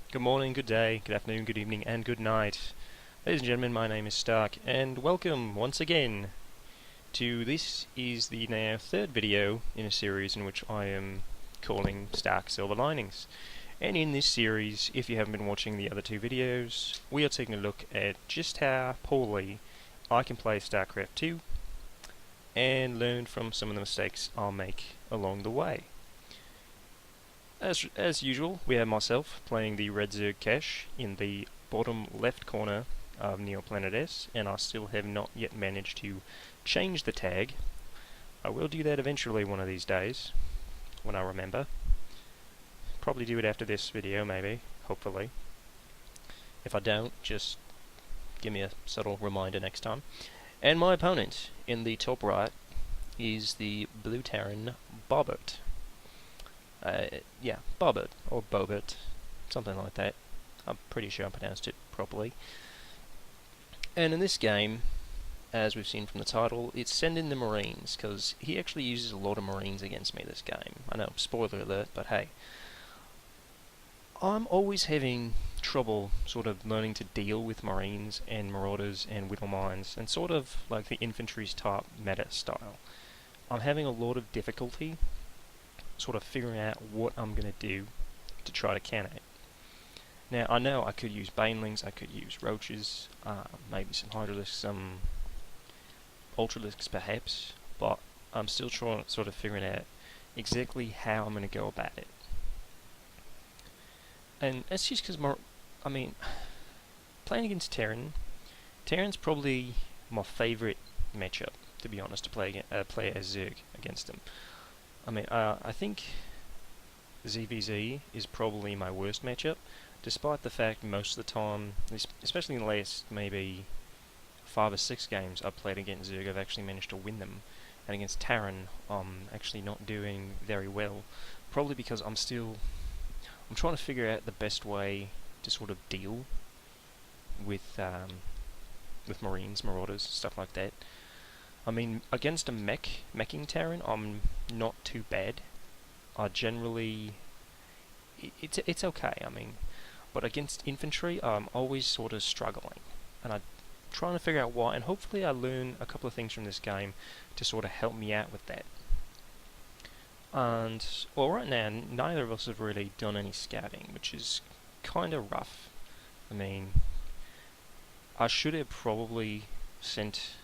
Good morning, good day, good afternoon, good evening, and good night. Ladies and gentlemen, my name is Stark, and welcome once again to this is the now third video in a series in which I am calling Stark Silver Linings. And in this series, if you haven't been watching the other two videos, we are taking a look at just how poorly I can play StarCraft 2 and learn from some of the mistakes I'll make along the way. As usual, we have myself playing the Red Zerg cache in the bottom left corner of Neoplanet S, and I still have not yet managed to change the tag. I will do that eventually one of these days, when I remember. Probably do it after this video, maybe, hopefully. If I don't, just give me a subtle reminder next time. And my opponent in the top right is the Blue Terran Bobbert. Yeah, Bobbert, or Bobert, something like that. I'm pretty sure I pronounced it properly. And in this game, as we've seen from the title, it's send in the Marines, because he actually uses a lot of Marines against me this game. I know, spoiler alert, but hey. I'm always having trouble sort of learning to deal with Marines and Marauders and Whittle Mines, and sort of like the infantry's type meta style. I'm having a lot of difficulty sort of figuring out what I'm going to do to try to counter it. Now, I know I could use Banelings, I could use Roaches, maybe some Hydralisks, some Ultralisks perhaps, but I'm still trying to sort of figuring out exactly how I'm going to go about it. And that's just because, playing against Terran's probably my favourite matchup, to be honest, to play as Zerg against them. I think ZVZ is probably my worst matchup, despite the fact most of the time, especially in the last maybe 5 or 6 games I've played against Zerg, I've actually managed to win them. And against Terran, I'm actually not doing very well, probably because I'm trying to figure out the best way to sort of deal with Marines, Marauders, stuff like that. Against a meching Terran, I'm not too bad. I generally, it's okay. But against infantry, I'm always sort of struggling, and I'm trying to figure out why. And hopefully, I learn a couple of things from this game to sort of help me out with that. And well, right now, neither of us have really done any scouting, which is kind of rough. I should have probably sent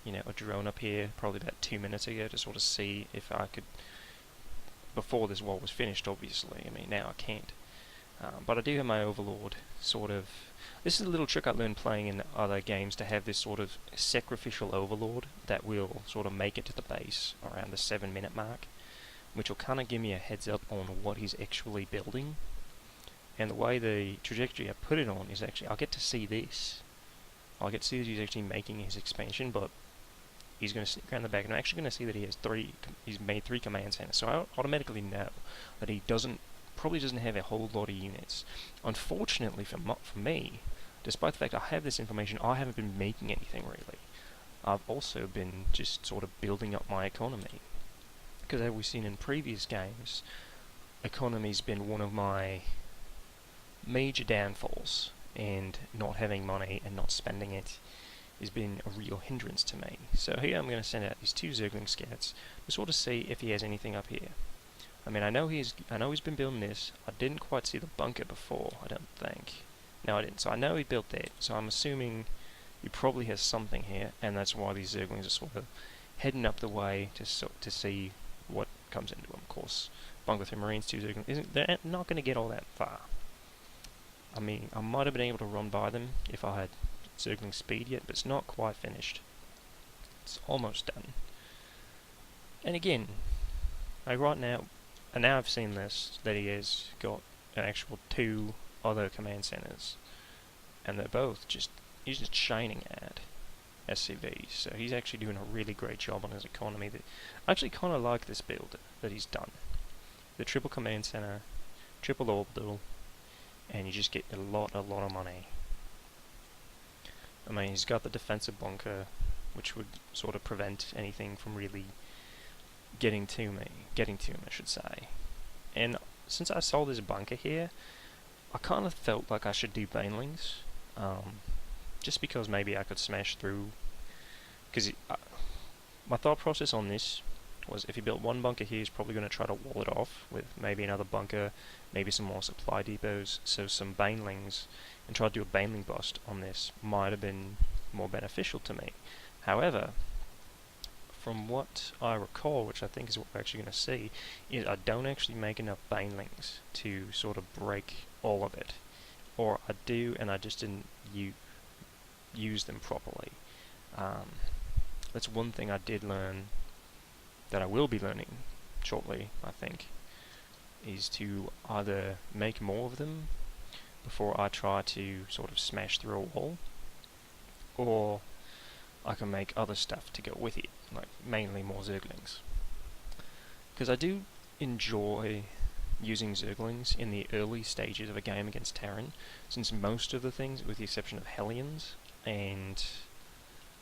a drone up here probably about 2 minutes ago to sort of see if I could, before this wall was finished, obviously. Now I can't. But I do have my Overlord sort of. This is a little trick I learned playing in other games, to have this sort of sacrificial Overlord that will sort of make it to the base around the 7-minute mark, which will kind of give me a heads up on what he's actually building. And the way the trajectory I put it on is actually, I'll get to see this. I'll get to see that he's actually making his expansion, but he's going to stick around the back, and I'm actually going to see that he's made 3 command centers, so I automatically know that he probably doesn't have a whole lot of units. Unfortunately for me, despite the fact I have this information, I haven't been making anything really. I've also been just sort of building up my economy, because as we've seen in previous games, economy's been one of my major downfalls, and not having money and not spending it has been a real hindrance to me. So here I'm going to send out these 2 Zergling scouts to sort of see if he has anything up here. I know he's been building this. I didn't quite see the bunker before, I don't think. No, I didn't. So I know he built that. So I'm assuming he probably has something here, and that's why these Zerglings are sort of heading up the way to see what comes into them. Of course, bunker 3 Marines, 2 Zerglings. They're not going to get all that far. I might have been able to run by them if I had Zergling speed yet, but it's not quite finished. It's almost done. And again, right now, and now I've seen this, that he has got an actual 2 other command centers, and they're both he's just shining at SCVs, so he's actually doing a really great job on his economy. I actually kind of like this build that he's done. The triple command center, triple orbital, and you just get a lot of money. He's got the defensive bunker, which would sort of prevent anything from really getting to him, I should say. And since I saw this bunker here, I kind of felt like I should do banelings, just because maybe I could smash through. Because my thought process on this was if you built one bunker here, he's probably going to try to wall it off with maybe another bunker, maybe some more supply depots, so some banelings, and try to do a baneling bust on this might have been more beneficial to me. However, from what I recall, which I think is what we're actually going to see, is I don't actually make enough banelings to sort of break all of it. Or I do, and I just didn't use them properly. That's one thing I did learn, that I will be learning shortly, I think, is to either make more of them before I try to sort of smash through a wall, or I can make other stuff to go with it, like mainly more zerglings. Because I do enjoy using zerglings in the early stages of a game against Terran, since most of the things, with the exception of Hellions, and,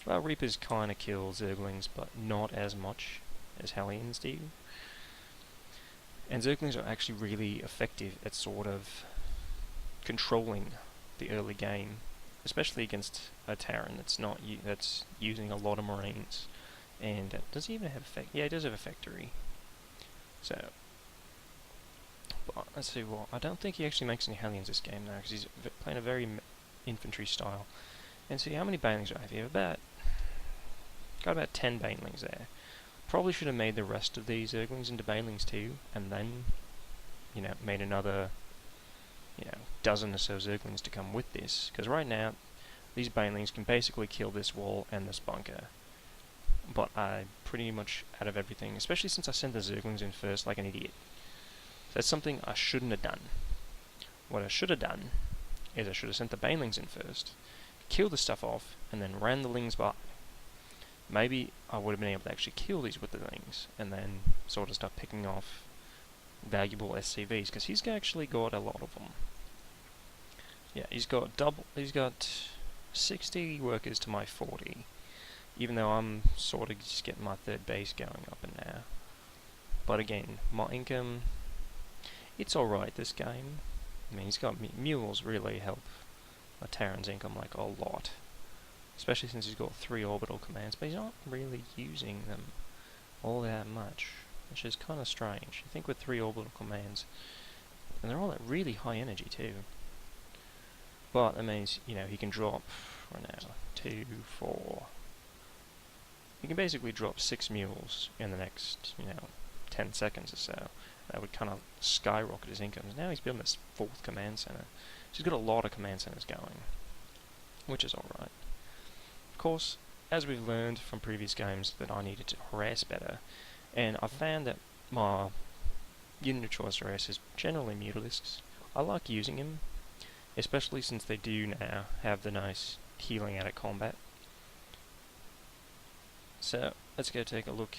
well, Reapers kind of kill zerglings, but not as much as Hellions do. And zerglings are actually really effective at sort of controlling the early game, especially against a Terran that's using a lot of Marines. And does he even have effect? Yeah, he does have a factory. So, but let's see what. I don't think he actually makes any Hellions this game now, because he's playing a very infantry style. And see how many banelings do I have here? Got about 10 banelings there. Probably should have made the rest of these zerglings into banelings too, and then, made another, dozen or so zerglings to come with this. Because right now, these banelings can basically kill this wall and this bunker. But I'm pretty much out of everything, especially since I sent the zerglings in first like an idiot. So that's something I shouldn't have done. What I should have done is I should have sent the banelings in first, killed the stuff off, and then ran the lings by. Maybe I would have been able to actually kill these with the lings, and then sort of start picking off valuable SCVs, because he's actually got a lot of them. Yeah, he's got 60 workers to my 40, even though I'm sort of just getting my third base going up and now. But again, my income, it's alright this game. I mean, he's got mules really help a Terran's income like a lot. Especially since he's got 3 orbital commands, but he's not really using them all that much, which is kind of strange. I think with 3 orbital commands, and they're all at really high energy too. But that means, he can drop, right now, 2, 4. He can basically drop 6 mules in the next, 10 seconds or so. That would kind of skyrocket his income. Now he's building this 4th command center. So he's got a lot of command centers going, which is alright. Of course, as we've learned from previous games, that I needed to harass better, and I found that my unit of choice harass is generally Mutalisks. I like using him, especially since they do now have the nice healing out of combat. So, let's go take a look.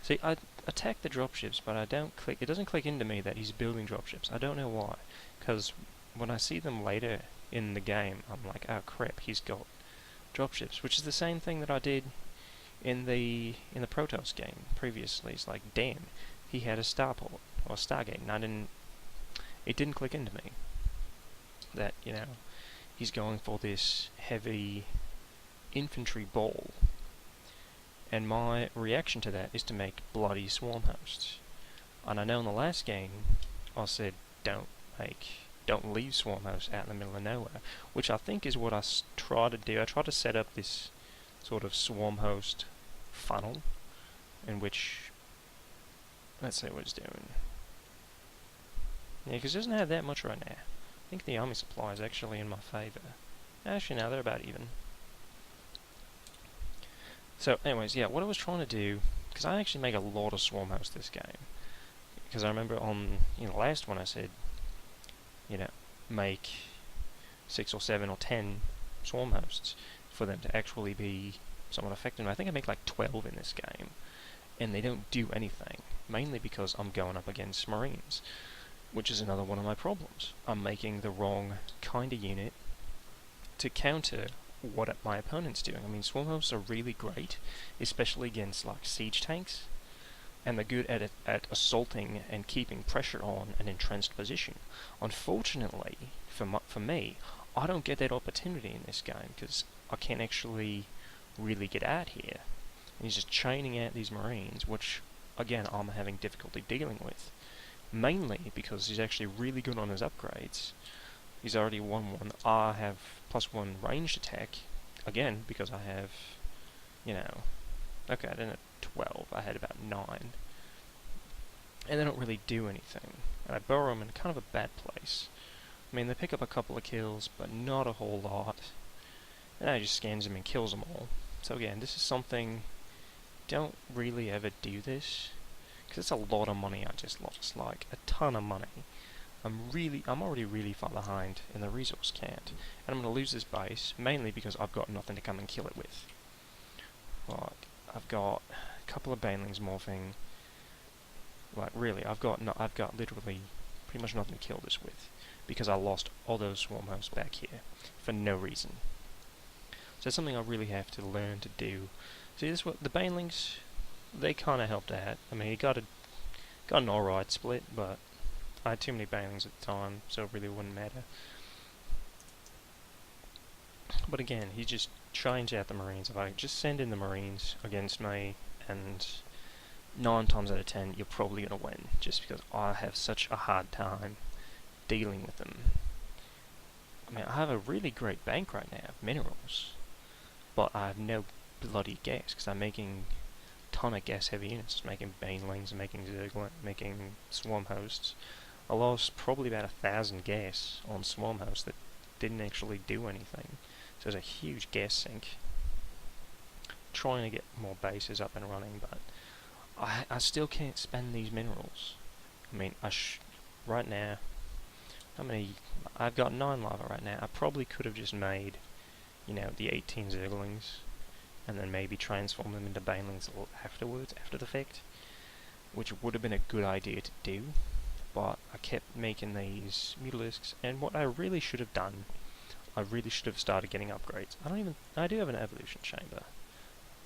See, I attack the dropships, but it doesn't click into me that he's building dropships. I don't know why, because when I see them later in the game, I'm like, oh crap, he's got dropships, which is the same thing that I did in the Protoss game previously. It's like, damn, he had a starport or a Stargate, and it didn't click into me that he's going for this heavy infantry ball, and my reaction to that is to make bloody swarm hosts. And I know in the last game I said don't leave swarm hosts out in the middle of nowhere, which I think is what I try to do. I try to set up this sort of swarm host funnel, in which, let's see what it's doing. Yeah, because it doesn't have that much right now. I think the army supply is actually in my favour. Actually, no, they're about even. So, anyways, yeah, what I was trying to do, because I actually make a lot of swarm hosts this game, because I remember on the last one I said, make 6 or 7 or 10 swarm hosts for them to actually be somewhat effective. And I think I make like 12 in this game, and they don't do anything, mainly because I'm going up against Marines, which is another one of my problems. I'm making the wrong kind of unit to counter what my opponent's doing. I mean, swarm hosts are really great, especially against like siege tanks, and they're good at assaulting and keeping pressure on an entrenched position. Unfortunately, for me, I don't get that opportunity in this game because I can't actually really get out here. And he's just chaining out these Marines, which, again, I'm having difficulty dealing with. Mainly because he's actually really good on his upgrades. He's already won one. I have +1 ranged attack, again, because I have, you know, okay, I didn't have 12, I had about 9. And they don't really do anything. And I borrow them in kind of a bad place. I mean, they pick up a couple of kills, but not a whole lot. And I just scans them and kills them all. So again, this is something, don't really ever do this, because it's a lot of money I just lost, like a ton of money. I'm already really far behind in the resource count, and I'm going to lose this base, mainly because I've got nothing to come and kill it with. Like, I've got a couple of banelings morphing. Like, really, I've got literally pretty much nothing to kill this with, because I lost all those swarm hosts back here for no reason. So it's something I really have to learn to do. See, this what the banelings, they kind of helped out. I mean, he got an alright split, but I had too many banelings at the time, so it really wouldn't matter. But again, he just changed out the Marines. If I just send in the Marines against me, and 9 times out of 10, you're probably going to win, just because I have such a hard time dealing with them. I mean, I have a really great bank right now of minerals, but I have no bloody gas, because I'm making a ton of gas-heavy units, making banelings, making zerglings, making swarm hosts. I lost probably about 1,000 gas on swarm hosts that didn't actually do anything. So there's a huge gas sink. Trying to get more bases up and running, but I still can't spend these minerals. I mean, right now, how many? I've got 9 lava right now. I probably could have just made, you know, the 18 zerglings, and then maybe transform them into banelings afterwards, after the fact, which would have been a good idea to do. But I kept making these mutalisks, and what I really should have done, I really should have started getting upgrades. I do have an evolution chamber,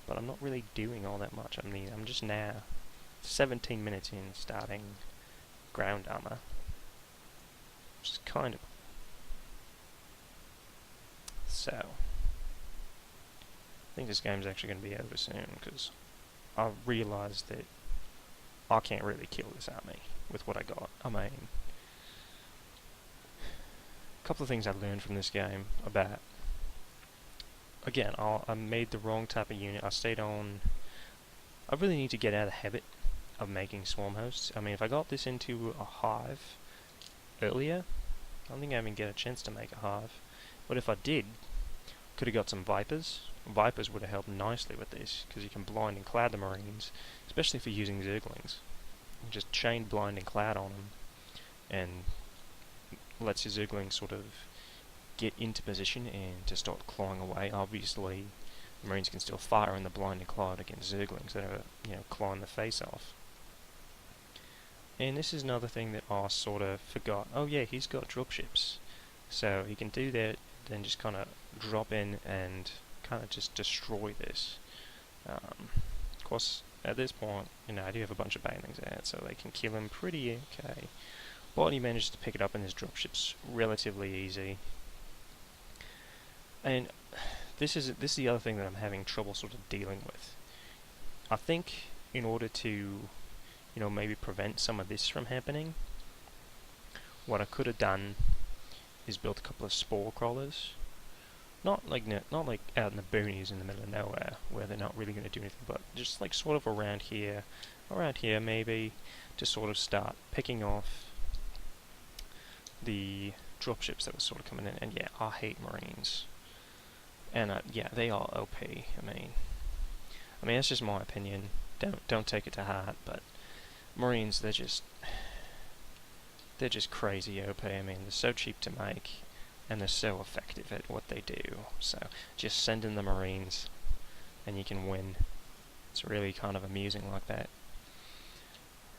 but I'm not really doing all that much. I mean, I'm just now 17 minutes in starting ground armor, which is kind of... So, I think this game's actually going to be over soon, because I realised that I can't really kill this army with what I got. I mean, a couple of things I learned from this game about... Again, I made the wrong type of unit. I stayed on... I really need to get out of the habit of making swarm hosts. I mean, if I got this into a hive earlier, I don't think I even get a chance to make a hive. But if I did, could have got some vipers. Vipers would have helped nicely with this, because you can blind and cloud the Marines, especially for using zerglings. You just chain blind and cloud on them, and lets your zerglings sort of get into position and to start clawing away. Obviously, the Marines can still fire in the blind and cloud against zerglings that are, you know, clawing the face off. And this is another thing that I sort of forgot. Oh yeah, he's got dropships, so he can do that, then just kind of drop in and kind of just destroy this. Of course, at this point, you know, I do have a bunch of banelings out, so they can kill him pretty okay. But he manages to pick it up in his dropships relatively easy. And this is the other thing that I'm having trouble sort of dealing with. I think in order to, you know, maybe prevent some of this from happening, what I could have done is built a couple of spore crawlers. Not like out in the boonies in the middle of nowhere where they're not really going to do anything, but just like sort of around here maybe, to sort of start picking off the dropships that were sort of coming in. And yeah, I hate Marines. And yeah, they are OP. I mean, that's just my opinion. Don't take it to heart. But Marines, they're just crazy OP. I mean, they're so cheap to make, and they're so effective at what they do. So just send in the Marines, and you can win. It's really kind of amusing like that.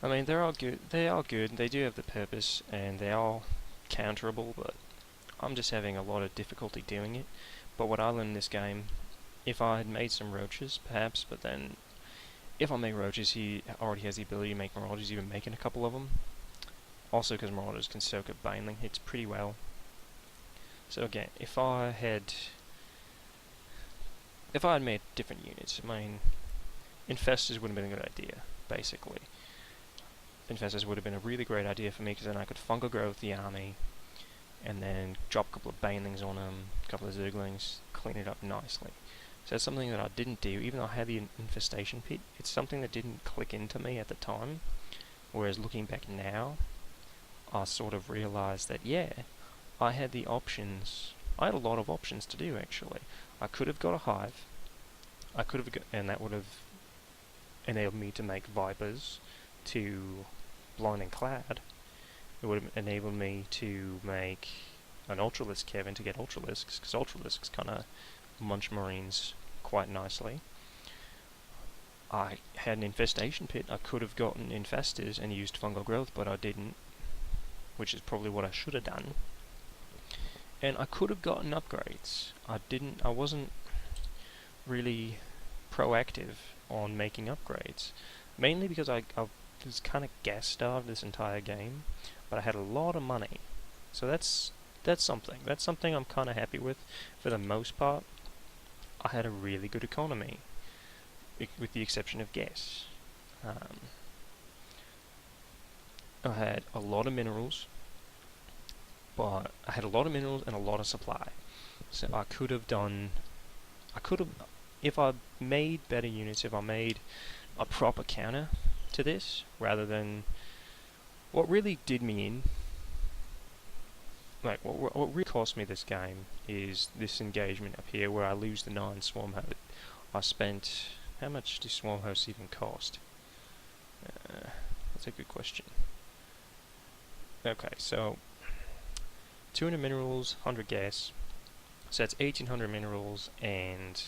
I mean, they're all good. They are good. They do have the purpose, and they are counterable. But I'm just having a lot of difficulty doing it. But what I learned in this game, if I had made some roaches, perhaps, but then if I make roaches, he already has the ability to make marauders, even making a couple of them. Also, because marauders can soak up baneling hits pretty well. So again, if I had made different units, I mean, infestors would have been a good idea, basically. Infestors would have been a really great idea for me, because then I could fungal growth the army, and then drop a couple of banelings on them, a couple of zerglings, clean it up nicely. So that's something that I didn't do, even though I had the infestation pit. It's something that didn't click into me at the time, whereas looking back now, I sort of realised that, yeah, I had the options. I had a lot of options to do, actually. I could have got a hive, and that would have enabled me to make vipers to blinding clad. It would have enabled me to make an ultralisk Kevin to get ultralisks, because ultralisks kind of munch marines quite nicely. I had an infestation pit. I could have gotten infestors and used fungal growth, but I didn't, which is probably what I should have done. And I could have gotten upgrades. I wasn't really proactive on making upgrades, mainly because I was kind of gas starved this entire game, but I had a lot of money, so that's something. That's something I'm kind of happy with. For the most part, I had a really good economy, with the exception of gas. I had a lot of minerals, but I had a lot of minerals and a lot of supply. So I could have, if I made better units, if I made a proper counter to this, rather than what really did me in. Like, what really cost me this game is this engagement up here where I lose the 9 swarm host. I spent... How much do swarm hosts even cost? That's a good question. Okay, so 200 minerals, 100 gas. So that's 1800 minerals and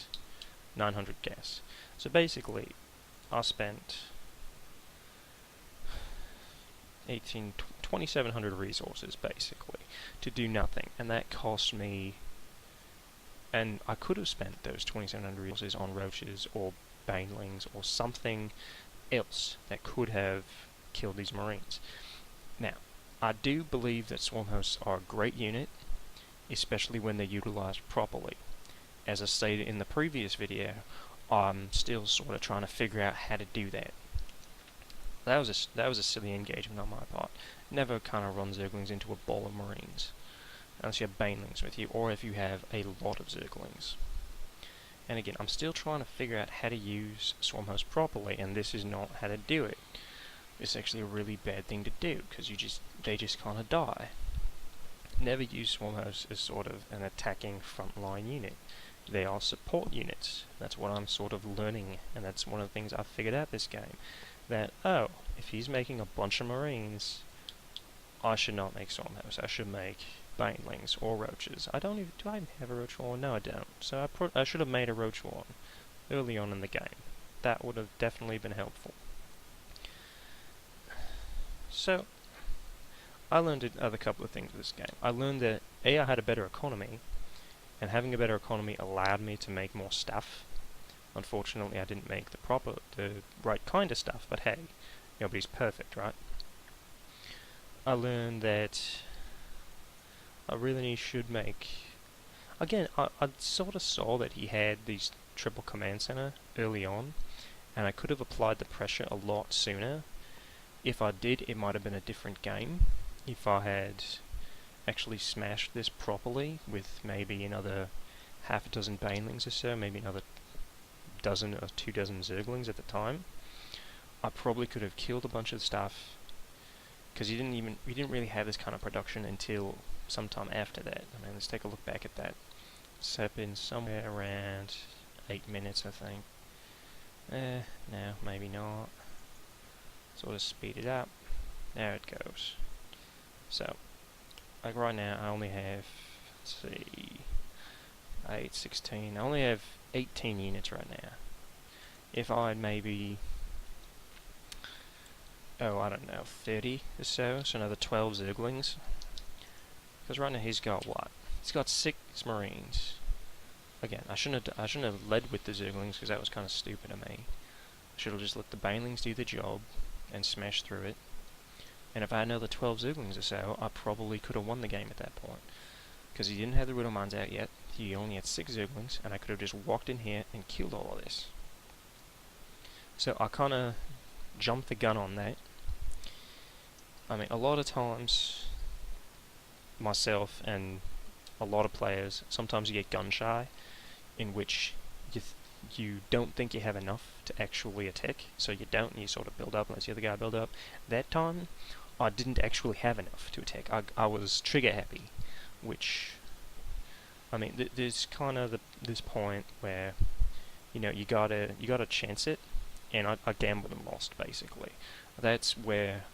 900 gas. So basically, I spent 2700 resources basically to do nothing, and that cost me. And I could have spent those 2700 resources on roaches or banelings or something else that could have killed these marines. Now, I do believe that swarm hosts are a great unit, especially when they're utilized properly. As I stated in the previous video, I'm still sort of trying to figure out how to do that. That was a silly engagement on my part. Never kind of run zerglings into a ball of marines, unless you have banelings with you, or if you have a lot of zerglings. And again, I'm still trying to figure out how to use swarm hosts properly, and this is not how to do it. It's actually a really bad thing to do, because they just kind of die. Never use swarm hosts as sort of an attacking frontline unit. They are support units. That's what I'm sort of learning, and that's one of the things I figured out this game. That, oh, if he's making a bunch of marines, I should not make swarm hosts. I should make banelings or roaches. Do I even have a roach warren? No, I don't. So I should have made a roach warren early on in the game. That would have definitely been helpful. So, I learned a couple of things with this game. I learned that I had a better economy, and having a better economy allowed me to make more stuff. Unfortunately, I didn't make the right kind of stuff, but hey, nobody's perfect, right? I learned that I really should make... Again, I sort of saw that he had these triple command center early on, and I could have applied the pressure a lot sooner. If I did, it might have been a different game. If I had actually smashed this properly with maybe another half a dozen banelings or so, maybe another dozen or 2 dozen zerglings at the time, I probably could have killed a bunch of stuff, because we didn't really have this kind of production until sometime after that. I mean, let's take a look back at that. It's happened somewhere around 8 minutes, I think. No, maybe not. Sort of speed it up. There it goes. So, like right now, I only have, let's see, 8, 16. I only have 18 units right now. If I had maybe, I don't know, 30 or so another 12 zerglings. Because right now he's got what? He's got 6 marines. Again, I shouldn't have led with the zerglings, because that was kind of stupid of me. Should have just let the banelings do the job and smash through it. And if I had another 12 Zerglings or so, I probably could have won the game at that point. Because he didn't have the Riddle Mines out yet, he only had 6 Zerglings, and I could have just walked in here and killed all of this. So I kind of jumped the gun on that. I mean, a lot of times, myself and a lot of players, sometimes you get gun shy, in which you don't think you have enough to actually attack, so you don't, and you sort of build up and let the other guy build up. That time, I didn't actually have enough to attack. I was trigger happy, which, I mean, there's kind of this point where, you gotta chance it, and I gambled and lost, basically. That's where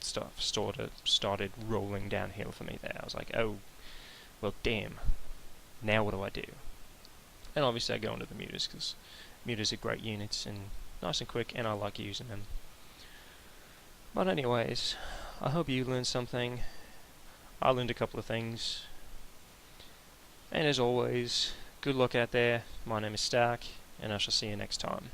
stuff started rolling downhill for me there. I was like, oh, well, damn, now what do I do? And obviously I go into the mutas, because mutas are great units and nice and quick, and I like using them. But anyways, I hope you learned something. I learned a couple of things. And as always, good luck out there. My name is Stark, and I shall see you next time.